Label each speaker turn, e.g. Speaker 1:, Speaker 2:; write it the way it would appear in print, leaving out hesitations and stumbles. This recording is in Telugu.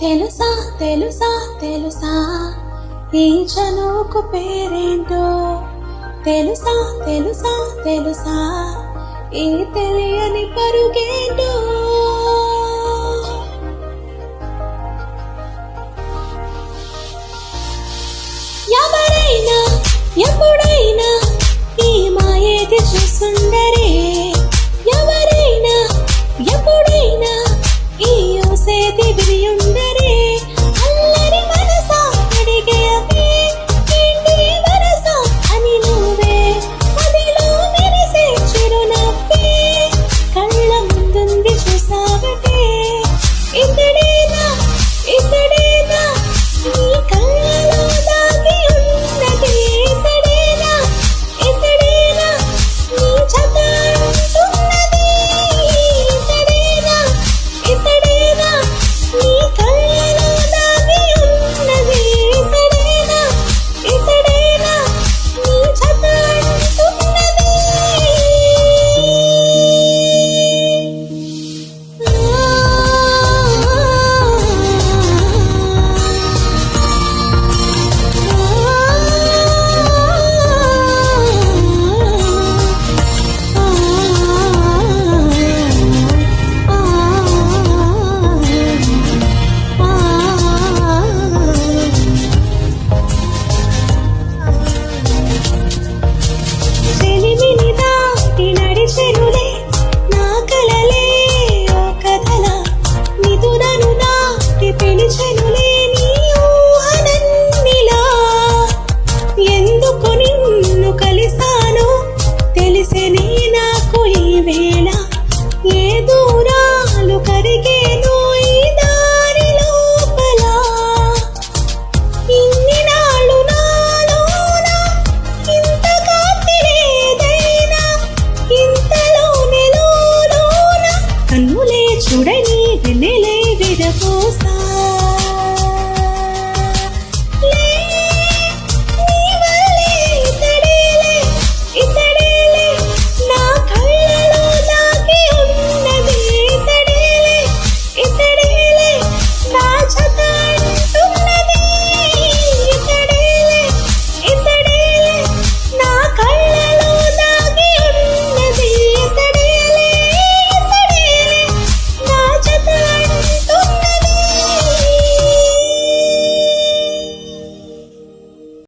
Speaker 1: తెలుసా తెలుసా తెలుసా ఈ చనువుకు పేరేంటో, తెలుసా తెలుసా తెలుసా ఈ తెలియని పరుగేంటో. ఎవరైనా ఎప్పుడైనా ఈ మాయేది చూసుండరే, ఎవరైనా ఎప్పుడైనా ఈ ఊసేది విరియుండరే. అల్లరి మనసా అడిగే అదే ఏంటి వరస అని నువ్వే అదిలో మెరిసే చిరునవ్వే కళ్ళ ముందుంది చూసావటే. ఇతడేనా ఇతడేనా నీ కళ్ళలో దాగి ఉన్నది, ఇతడేనా ఇతడేనా నీ జత అంటున్నది, ఇతడేనా ఇతడేనా నీ కళ్ళలో దాగి ఉన్నది, ఇతడేనా ఇతడేనా నీ జత అంటున్నది. చెలిమిని దాటి నడిచెనులే నా కలలే ఓ కథలా, నిదురను దాటి పిలిచెనులే నీ ఊహనన్నిలా. ఎందుకు నిన్ను కలిసానో తెలిసెనే నాకు ఈ వేళ, ఏ దూరాలు కరిగేనో ఈ దారి లోపల. ఇన్ని నాళ్ళు నాలోన ఇంత కాంతి లేదైనా, ఇంతలోనే లోన కన్నులే చూడని వెన్నెలే విరపోసా.